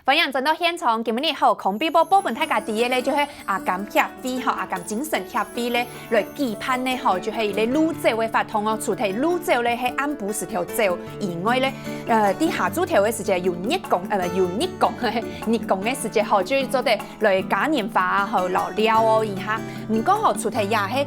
欢迎进到现场，今日好空比报部分大家第一咧，就係阿甘協會吼，阿甘精神協會咧來期盼咧吼，就係咧擼走嘅法通哦，除咗擼走咧係按部十條走以外咧，啲下主條嘅時間有日工嘅時間吼，就做啲來嘉年華啊，吼老料哦以下，唔過吼除咗也係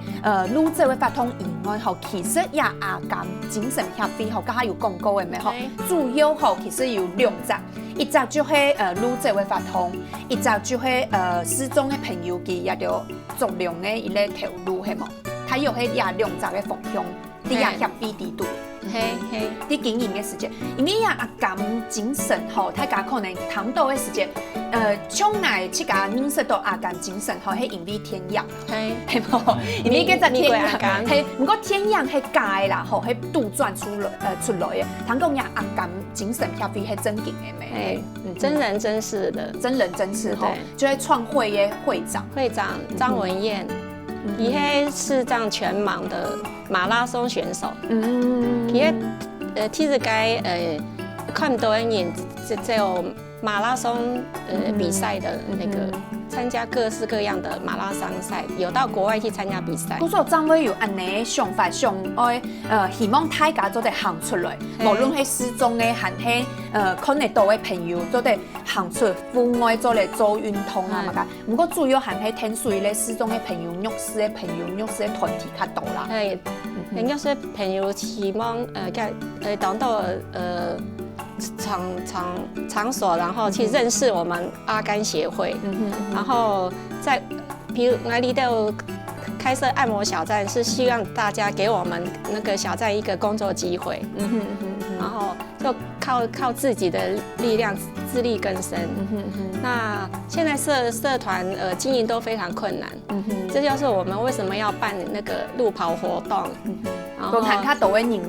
擼走嘅法通以外吼，其實也阿甘精神協會吼，家下有廣告嘅咩吼，主要吼其實有兩隻。一隻就係擼走嘅法通，一隻就係失蹤嘅朋友佢也條足量嘅一個條路係冇，佢有係也兩隻嘅方向，啲也協會地圖，啲經營嘅時間，因為也阿甘精神吼，大家可能談到嘅時間，將來即個認識到阿甘精神吼係因為天養，係冇，因為嗰隻天養係，不過天養係假啦，吼係杜撰出來嘅，談講也阿甘精神協會係真經嘅咩？真人真事的，真人真事吼，就係創會嘅會長張文燕，伊係視障全盲的馬拉松選手，伊係體育界看唔到嘅人，只有馬拉松比賽的那個。參加各式各樣的馬拉松賽，有到國外去參加比賽。嗰個張偉有安尼想法，想愛希望大家做得行出來，無論係失蹤嘅，還係看得到嘅朋友，做得行出戶外做嚟做運動啊嘛㗎。唔過主要還係聽屬於咧失蹤嘅朋友、弱勢嘅朋友、弱勢嘅團體較多啦。係，弱勢朋友希望等到場所，然後去認識我們阿甘協會，然後譬如我哋都開設按摩小站，是希望大家給我們那個小站一個工作機會，然後就靠自己的力量自力更生。那現在社團經營都非常困難，這就是我們為什麼要辦那個路跑活動。講睇較多嘅人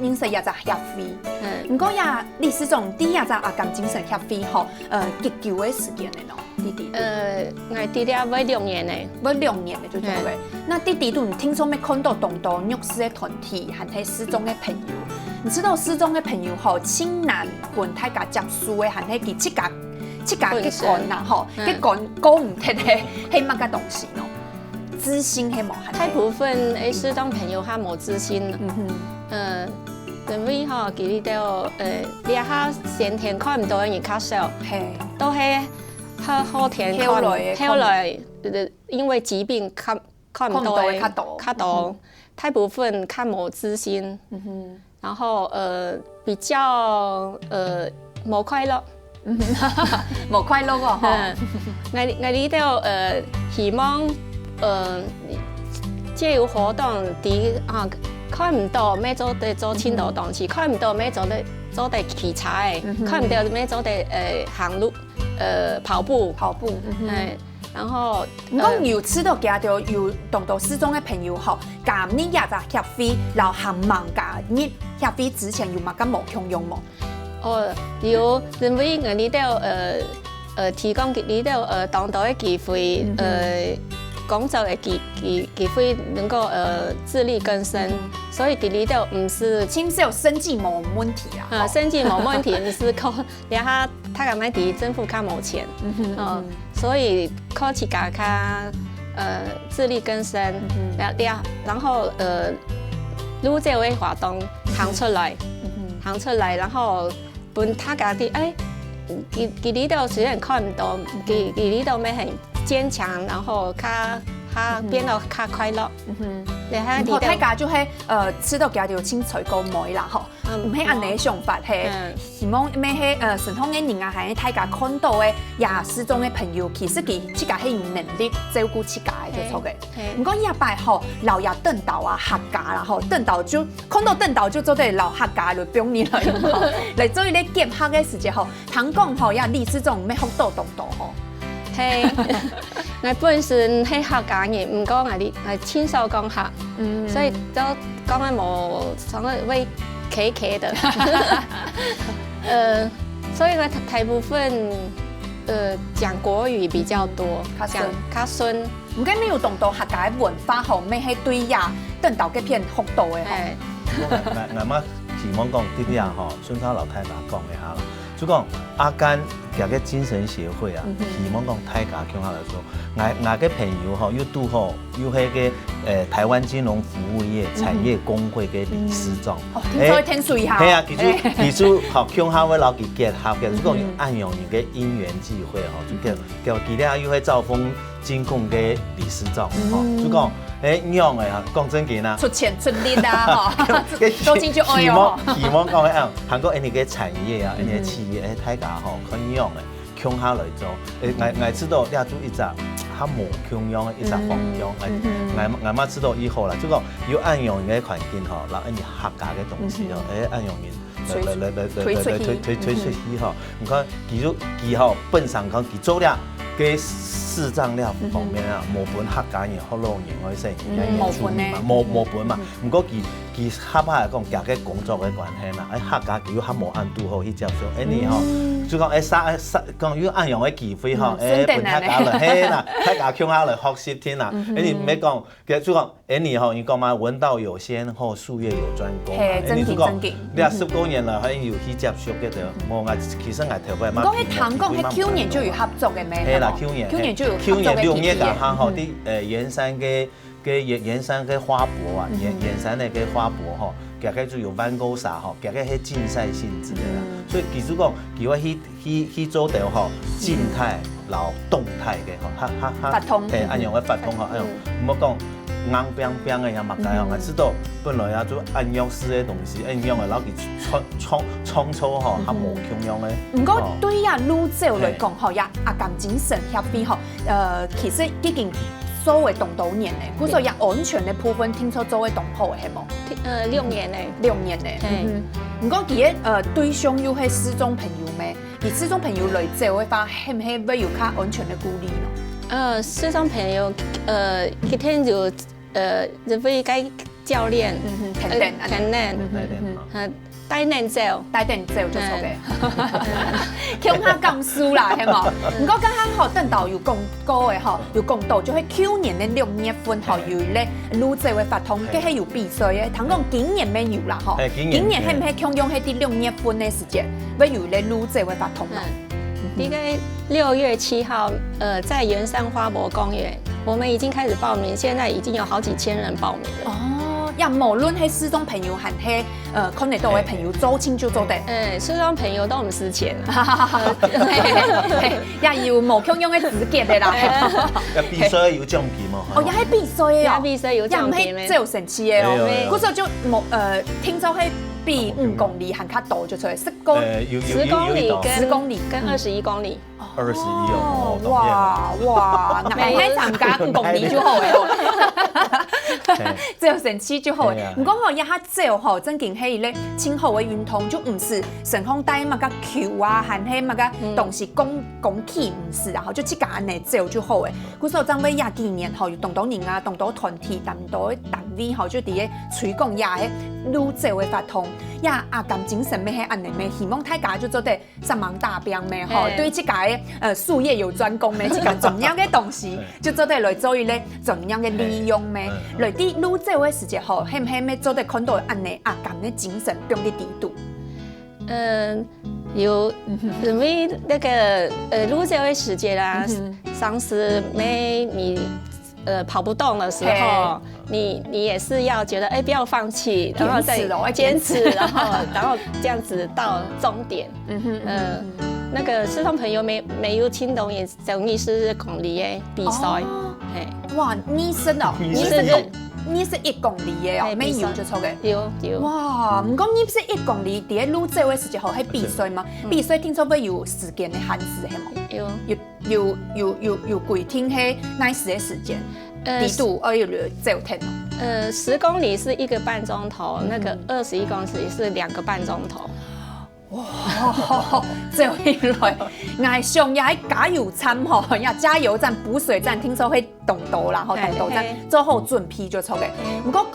認識也就協會，唔過也歷史上啲也就阿甘精神協會吼，結構嘅時間嚟咯，弟弟。我弟弟要2年咧，要2年嘅就做嘅。那弟弟都唔聽說咩看到咁多弱勢嘅團體，還係失蹤嘅朋友。你知道失蹤嘅朋友吼，千難管大家接觸嘅，還係佢七家結幹啦吼，結幹講唔聽嘅係乜嘅東西咯？知心係冇，大部分失蹤朋友他冇知心，因為吼佢哋都你下先天看唔到嘅人較少，都係後天後來因為疾病看唔到嘅較多，大部分較冇知心，然後比較冇快樂，冇快樂喎，我哋都希望。借由活動看唔到咩做得做輕度動詞，看唔到咩做得器材，看唔到咩做得行路跑步，然後唔講有知道家到有同到失蹤嘅朋友吼，今年也就協會老行盲噶，你協會之前有乜個目標用冇？有，因為我哋都提供佢哋都當到嘅機會工作嘅機會能夠自力更生，所以佢哋都唔是其實有生計冇問題啊，生計冇問題，唔是靠然後他個買啲政府較冇錢，所以靠自家自力更生，然後擼走嘅活動行出來，然後本他家啲佢哋都雖然看唔到，佢哋都咩很堅強，然後他變得較快樂。然後大家就係知道家條青菜個妹啦，嗬，唔係安尼嘅想法係，希望咩係順通嘅人啊，係大家看到嘅也失蹤嘅朋友，其實佢自家係有能力照顧自家嘅做嘅。唔過一擺吼，老也等到啊客家啦，嗬，等到就看到等到就做啲老客家嚟幫你來，嚟做啲結合嘅時間吼，聽講吼也歷史中咩好多動作嗬。係，我本身係客家人，唔過我親手講客，所以都講得冇什麼會企的，所以我大部分講國語比較多，講較順。唔緊你有動到客家文化後尾係對呀，等到嗰片福島嘅。我媽希望講啲啲人吼，順口老太太講嘅下啦。就讲阿甘夹个精神协会啊，希望讲大家向下来说，我个朋友吼，又拄好有迄个台湾金融服务业产业工会嘅理事长，听说天水哈，系啊，其实好向下位老几结合嘅，就讲按用一个因缘际会吼，就叫其他有迄兆丰金控嘅理事长，吼，就讲。样的哈，讲真嘅啦，出钱出力啊，哈，都进去哎呦。希望讲样，韩国因个产业啊，因个企业大家吼，可以用的，向下来做。我知道要做一只较无强样的一只方向，我知道以后啦，就讲要按用嘅环境吼，然后因客家嘅东西吼，按用人推出去吼，你看其吼本上讲其做了。嘅视障了方面啊，无本客家人、福佬人嗰啲生意，冇本嘛，冇本嘛。不過其客家嚟講，夾嘅工作嘅關係啦，客家佢較冇按拄好去接受，你吼，就講講要按用嘅機會吼，本客家嚟，嘿啦，客家向下嚟學習添啦，你唔係講，就講你吼，你講嘛，文道有先，後術業有專攻，你就講，你啊10多年啦，還有去接觸嘅就，我其實我頭擺嘛，講喺唐講喺去年就有合作嘅咩？去年就有去年6月剛好啲鹽山嘅花博啊，鹽山嘅花博吼，夾個就有彎高沙吼，夾個係競賽性質嘅啦。所以其實講，佢話去做到吼靜態、然後動態嘅吼，發通，按用嘅發通吼，按用唔好講硬冰冰嘅嘢物解吼，我知道本來啊做按用式嘅東西，按用嘅攞佢創造吼，係無強樣嘅。唔過對呀，女仔嚟講吼，呀阿甘精神協會吼，其實已經做為動多年咧，佢說也安全嘅部分，聽說做為動好嘅係冇？6年咧，6年咧。唔過佢對象有係失蹤朋友咩？而失蹤朋友嚟做嘅話，係唔係會有較安全嘅顧慮咯？失蹤朋友，佢聽就就會該教練，帶人走就錯嘅，向下降輸啦，係冇。唔過剛剛好等到有講過嘅吼，有講到就係去年嘅6月份吼有咧女仔嘅發通，佢係有比賽嘅。聽講今年未有啦吼，今年係唔係強用喺啲6月份嘅時間，會有咧女仔嘅發通咯？應該6月7號，在圓山花博公園，我們已經開始報名，現在已經有好幾千人報名了。呀，無論係失蹤朋友還係可能到嘅朋友做親就做得。失蹤朋友都唔蝕錢。呀，要無強用嘅資格嘅啦。呀，比賽有獎金嘛？哦，也係比賽嘅哦。比賽有獎金咩？即係神奇嘅哦。嗰時候就冇聽說係比5公里還較多，就出嚟10公里跟21公里。21哦，哇，嗱，喺參加5公里就好嘅。只有成次就好嘅，唔講吼一下走吼，真經係咧輕好嘅運動，就唔是成空帶乜個球啊，還係乜個東西拱起唔是，然後就自家安尼走就好嘅。嗰時候爭為廿幾年吼，有動到人啊，動到團體，動到單位吼，就啲推廣也係女走嘅發通，也阿甘精神咩係安尼咩，希望大家就做得上網大兵咩吼，對自家嘅術業有專攻咩，自家怎樣嘅東西就做得來做於咧怎樣嘅利用咩。來啲女仔嘅時節吼，係唔係咩做得看到安尼阿甘嘅精神變啲地度？有，因為那個女仔嘅時節啦，上次你跑不動的時候，你也是要覺得不要放棄，然後再堅持，然後這樣子到終點。那個失蹤朋友沒有聽懂，也等於是公里嘅比賽。哇，你是哦，你是1公里嘅哦，沒有就錯嘅。有。哇，唔講你是1公里，啲女仔嘅時節後係比賽嘛？比賽聽說會有時間嘅限制係冇？有規定係哪時嘅時間？地度要走停咯。10公里是1個半鐘頭，那個21公里是2個半鐘頭。哇！走起來，嗌上也喺加油站吼，呀加油站、補水站，聽說會動到啦，吼動到站做好準備就錯嘅。不過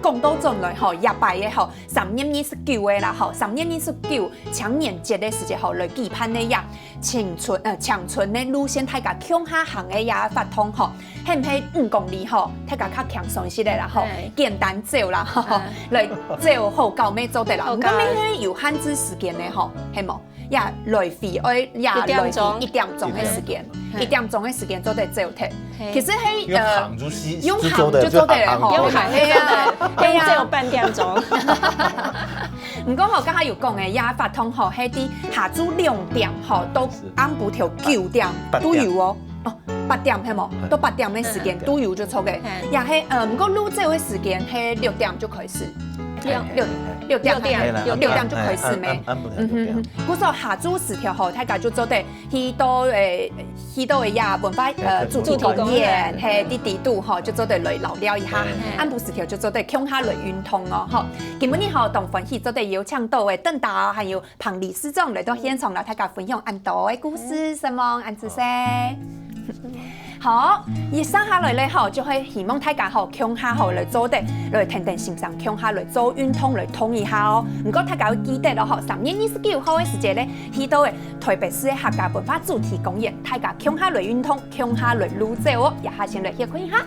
講到進來吼，廿八嘅吼，3月29嘅啦，吼3月29青年節嘅時節吼，來舉辦嘅呀長春嘅路線，大家向下行嘅也發通吼，係唔係5公里吼，大家較輕鬆些嘅啦，吼簡單走啦，吼來走好夠咩做得啦，咁咩有限制時間嘅吼，係冇？也来回爱也来回1點鐘的時間，1點鐘的時間做得走體。其實係用行就西，用行就做得咧吼，用行係啊，用只有半點鐘。唔過吼，剛才有講嘅也發通吼，係啲下晝2點吼到暗晡條9點都有哦。哦，8點係冇，到8點嘅時間都有就錯嘅。也係唔過滷酒嘅時間係6點就開始。6點就開始咩？嗰時候下晝時條吼，大家就做得去到嘅呀文化主題公園，係啲地度吼就做得來留了一下。暗晡時條就做得向下來運動哦，吼。今日吼同歡喜做得邀請到嘅鄧導還有彭理事長來到現場啦，大家分享安多嘅故事，什麼安子些。好，而生下來咧，吼就係希望大家吼向下吼來做的，來停停心上向下來做運動來通一下哦。唔過大家要記得咯，吼3月29號嘅時節咧，去到嘅台北市嘅客家文化主題公園，大家向下來運動，向下來滷酒哦，也下先來去看一下。